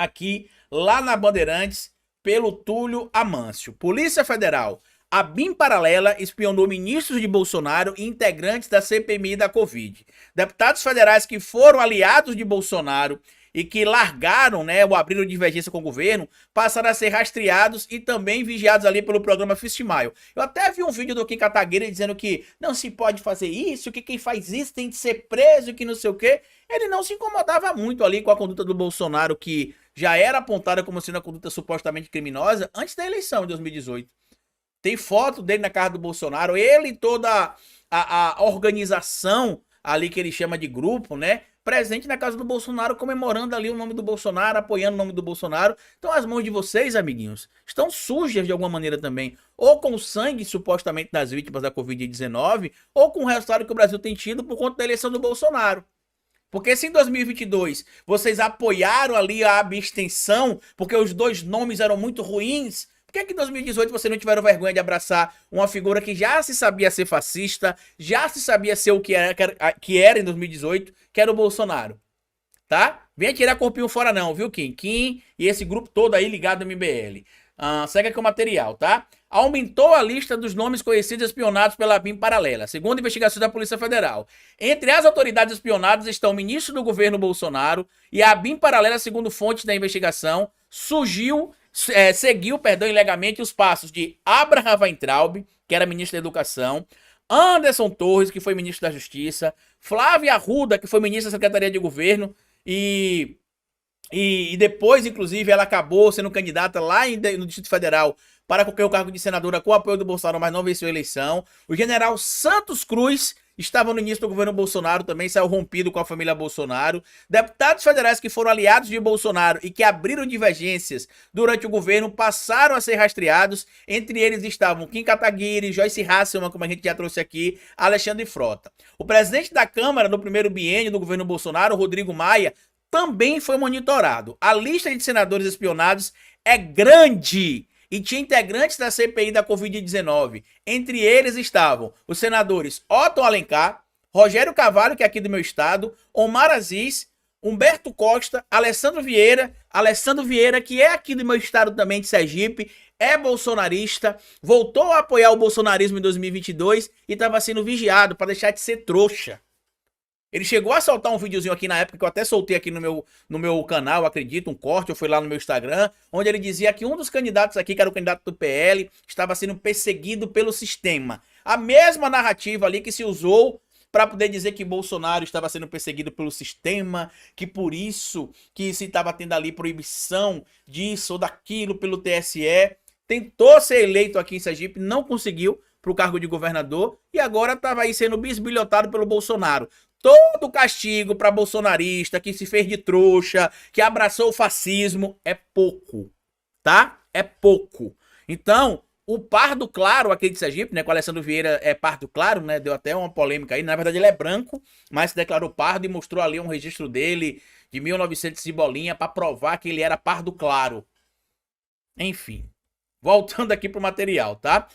aqui, lá na Bandeirantes, pelo Túlio Amâncio. Polícia Federal. A BIM paralela espionou ministros de Bolsonaro e integrantes da CPMI da Covid. Deputados federais que foram aliados de Bolsonaro e que largaram, né, ou abriram divergência com o governo, passaram a ser rastreados e também vigiados ali pelo programa Fist Mile. Eu até vi um vídeo do Kim Kataguiri dizendo que não se pode fazer isso, que quem faz isso tem de ser preso, que não sei o quê. Ele não se incomodava muito ali com a conduta do Bolsonaro, que já era apontada como sendo uma conduta supostamente criminosa antes da eleição de 2018. Tem foto dele na casa do Bolsonaro, ele e toda a organização ali que ele chama de grupo, né? Presente na casa do Bolsonaro, comemorando ali o nome do Bolsonaro, apoiando o nome do Bolsonaro. Então as mãos de vocês, amiguinhos, estão sujas de alguma maneira também. Ou com o sangue, supostamente, das vítimas da Covid-19, ou com o resultado que o Brasil tem tido por conta da eleição do Bolsonaro. Porque se em 2022 vocês apoiaram ali a abstenção, porque os dois nomes eram muito ruins, por que em 2018 vocês não tiveram vergonha de abraçar uma figura que já se sabia ser fascista, já se sabia ser o que era em 2018, que era o Bolsonaro, tá? Venha tirar corpinho fora não, viu, Kim? Kim e esse grupo todo aí ligado no MBL. Segue aqui o material, tá? Aumentou a lista dos nomes conhecidos espionados pela BIM paralela, segundo investigações da Polícia Federal. Entre as autoridades espionadas estão o ministro do governo Bolsonaro e a BIM paralela, segundo fontes da investigação, seguiu ilegalmente os passos de Abraham Weintraub, que era ministro da Educação, Anderson Torres, que foi ministro da Justiça, Flávia Arruda, que foi ministra da Secretaria de Governo, e depois, inclusive, ela acabou sendo candidata lá no Distrito Federal para concorrer o cargo de senadora com o apoio do Bolsonaro, mas não venceu a eleição. O general Santos Cruz estava no início do governo Bolsonaro, também saiu rompido com a família Bolsonaro. Deputados federais que foram aliados de Bolsonaro e que abriram divergências durante o governo passaram a ser rastreados. Entre eles estavam Kim Kataguiri, Joyce Hasselmann, como a gente já trouxe aqui, Alexandre Frota. O presidente da Câmara no primeiro biênio do governo Bolsonaro, Rodrigo Maia, também foi monitorado. A lista de senadores espionados é grande e tinha integrantes da CPI da Covid-19. Entre eles estavam os senadores Otton Alencar, Rogério Carvalho, que é aqui do meu estado, Omar Aziz, Humberto Costa, Alessandro Vieira, que é aqui do meu estado também, de Sergipe, é bolsonarista, voltou a apoiar o bolsonarismo em 2022 e estava sendo vigiado para deixar de ser trouxa. Ele chegou a soltar um videozinho aqui na época, que eu até soltei aqui no meu canal, acredito, um corte, eu fui lá no meu Instagram, onde ele dizia que um dos candidatos aqui, que era o candidato do PL, estava sendo perseguido pelo sistema. A mesma narrativa ali que se usou para poder dizer que Bolsonaro estava sendo perseguido pelo sistema, que por isso que se estava tendo ali proibição disso ou daquilo pelo TSE. Tentou ser eleito aqui em Sergipe, não conseguiu para o cargo de governador e agora estava aí sendo bisbilhotado pelo Bolsonaro. Todo castigo para bolsonarista que se fez de trouxa, que abraçou o fascismo, é pouco, tá? É pouco. Então, o Pardo Claro aqui de Sergipe, né, com o Alessandro Vieira é Pardo Claro, né, deu até uma polêmica aí, na verdade ele é branco, mas se declarou pardo e mostrou ali um registro dele de 1900 e bolinha para provar que ele era Pardo Claro. Enfim, voltando aqui pro material, tá?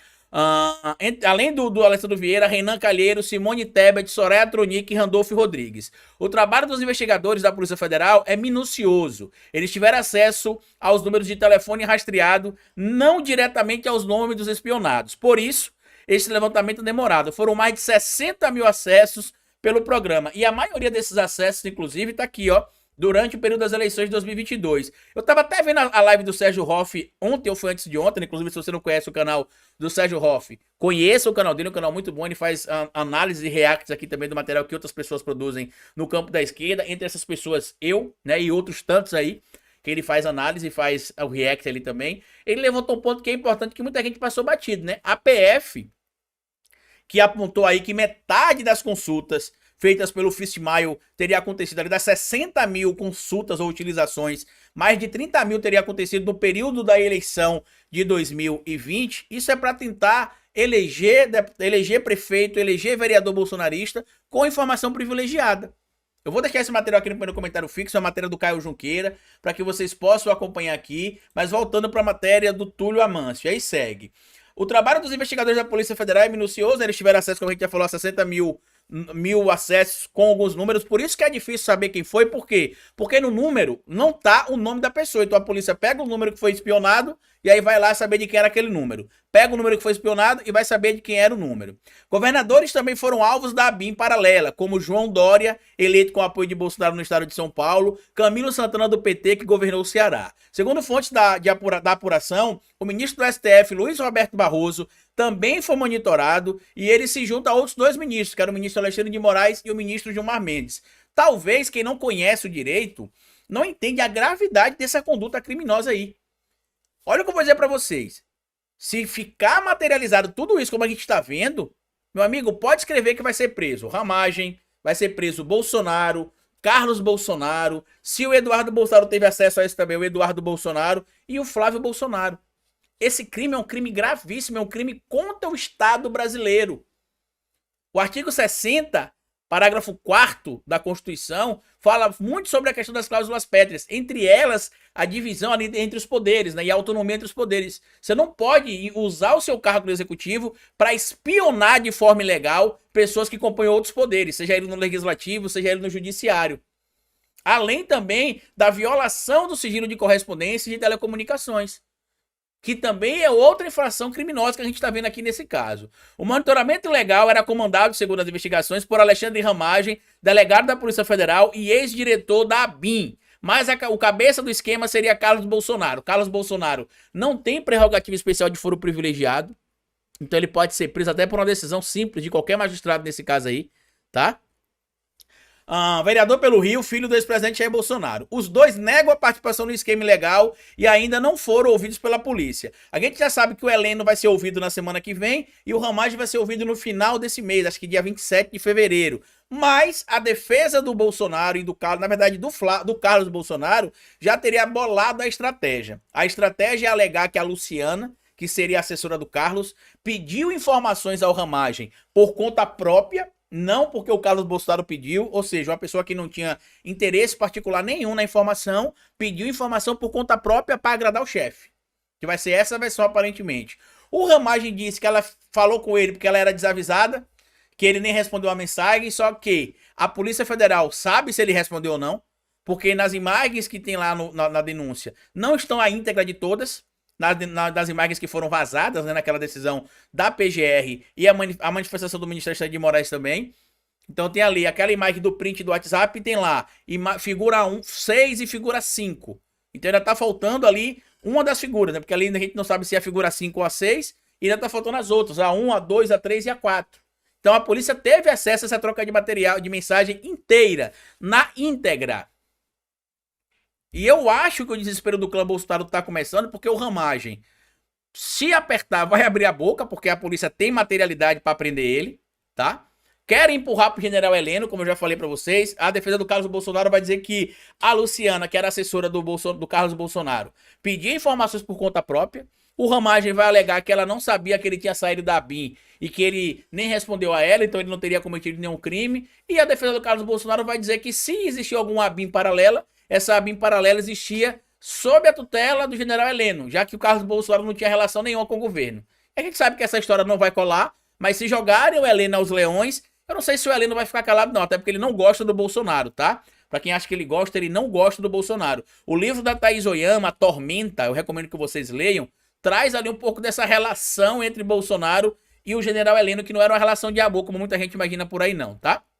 Além do Alessandro Vieira, Renan Calheiro, Simone Tebet, Soraya Tronic e Randolfo Rodrigues. O trabalho dos investigadores da Polícia Federal é minucioso. Eles tiveram acesso aos números de telefone rastreado, não diretamente aos nomes dos espionados. Por isso, esse levantamento é demorado. Foram mais de 60 mil acessos pelo programa. E a maioria desses acessos, inclusive, tá aqui, ó, durante o período das eleições de 2022. Eu tava até vendo a live do Sérgio Hoff ontem, ou foi antes de ontem, inclusive se você não conhece o canal do Sérgio Hoff, conheça o canal dele, é um canal muito bom, ele faz análise e reacts aqui também do material que outras pessoas produzem no campo da esquerda, entre essas pessoas eu, né, e outros tantos aí, que ele faz análise e faz o react ali também. Ele levantou um ponto que é importante, que muita gente passou batido, né? A PF, que apontou aí que metade das consultas feitas pelo Fist Mile teria acontecido ali das 60 mil consultas ou utilizações, mais de 30 mil teria acontecido no período da eleição de 2020. Isso é para tentar eleger prefeito, eleger vereador bolsonarista com informação privilegiada. Eu vou deixar esse material aqui no primeiro comentário fixo, a matéria do Caio Junqueira, para que vocês possam acompanhar aqui, mas voltando para a matéria do Túlio Amâncio, aí segue. O trabalho dos investigadores da Polícia Federal é minucioso, eles tiveram acesso, como a gente já falou, a 60 mil mil acessos com alguns números, por isso que é difícil saber quem foi, por quê? Porque no número não tá o nome da pessoa, então a polícia pega o número que foi espionado e aí vai lá saber de quem era aquele número. Pega o número que foi espionado e vai saber de quem era o número. Governadores também foram alvos da ABIN paralela, como João Dória, eleito com apoio de Bolsonaro no estado de São Paulo, Camilo Santana do PT, que governou o Ceará. Segundo fontes da apuração, o ministro do STF, Luiz Roberto Barroso, também foi monitorado e ele se junta a outros dois ministros, que eram o ministro Alexandre de Moraes e o ministro Gilmar Mendes. Talvez quem não conhece o direito não entende a gravidade dessa conduta criminosa aí. Olha o que eu vou dizer para vocês. Se ficar materializado tudo isso como a gente está vendo, meu amigo, pode escrever que vai ser preso Ramagem, vai ser preso Bolsonaro, Carlos Bolsonaro, se o Eduardo Bolsonaro teve acesso a isso também, o Eduardo Bolsonaro e o Flávio Bolsonaro. Esse crime é um crime gravíssimo, é um crime contra o Estado brasileiro. O artigo 60, parágrafo 4º da Constituição, fala muito sobre a questão das cláusulas pétreas, entre elas a divisão ali entre os poderes, né, e a autonomia entre os poderes. Você não pode usar o seu cargo no executivo para espionar de forma ilegal pessoas que compõem outros poderes, seja ele no legislativo, seja ele no judiciário. Além também da violação do sigilo de correspondência e de telecomunicações, que também é outra infração criminosa que a gente está vendo aqui nesse caso. O monitoramento ilegal era comandado, segundo as investigações, por Alexandre Ramagem, delegado da Polícia Federal e ex-diretor da ABIN. Mas o cabeça do esquema seria Carlos Bolsonaro. Carlos Bolsonaro não tem prerrogativa especial de foro privilegiado, então ele pode ser preso até por uma decisão simples de qualquer magistrado nesse caso aí, tá? Vereador pelo Rio, filho do ex-presidente Jair Bolsonaro. Os dois negam a participação no esquema ilegal e ainda não foram ouvidos pela polícia. A gente já sabe que o Heleno vai ser ouvido na semana que vem e o Ramagem vai ser ouvido no final desse mês, acho que dia 27 de fevereiro. Mas a defesa do Bolsonaro e do Carlos, na verdade do Carlos Bolsonaro, já teria bolado a estratégia. A estratégia é alegar que a Luciana, que seria a assessora do Carlos, pediu informações ao Ramagem por conta própria, não porque o Carlos Bolsonaro pediu, ou seja, uma pessoa que não tinha interesse particular nenhum na informação, pediu informação por conta própria para agradar o chefe. Que vai ser essa versão aparentemente. O Ramagem disse que ela falou com ele porque ela era desavisada, que ele nem respondeu a mensagem, só que a Polícia Federal sabe se ele respondeu ou não, porque nas imagens que tem lá na denúncia, não estão a íntegra de todas, das imagens que foram vazadas, né, naquela decisão da PGR e a manifestação do ministro Alexandre de Moraes também. Então tem ali aquela imagem do print do WhatsApp, tem lá figura 6 e figura 5. Então ainda tá faltando ali uma das figuras, né? Porque ali a gente não sabe se é a figura 5 ou a 6, e ainda tá faltando as outras, a 1, a 2, a 3 e a 4. Então a polícia teve acesso a essa troca de material, de mensagem inteira, na íntegra. E eu acho que o desespero do clã Bolsonaro tá começando porque o Ramagem, se apertar, vai abrir a boca, porque a polícia tem materialidade para prender ele, tá? Querem empurrar pro general Heleno, como eu já falei para vocês. A defesa do Carlos Bolsonaro vai dizer que a Luciana, que era assessora do Carlos Bolsonaro, pediu informações por conta própria. O Ramagem vai alegar que ela não sabia que ele tinha saído da ABIN e que ele nem respondeu a ela, então ele não teria cometido nenhum crime. E a defesa do Carlos Bolsonaro vai dizer que se existiu alguma ABIN paralela, essa ABIN paralela existia sob a tutela do general Heleno, já que o Carlos Bolsonaro não tinha relação nenhuma com o governo. A gente sabe que essa história não vai colar, mas se jogarem o Heleno aos leões, eu não sei se o Heleno vai ficar calado não, até porque ele não gosta do Bolsonaro, tá? Pra quem acha que ele gosta, ele não gosta do Bolsonaro. O livro da Thaís Oyama, Tormenta, eu recomendo que vocês leiam, traz ali um pouco dessa relação entre Bolsonaro e o general Heleno, que não era uma relação de amor, como muita gente imagina por aí não, tá?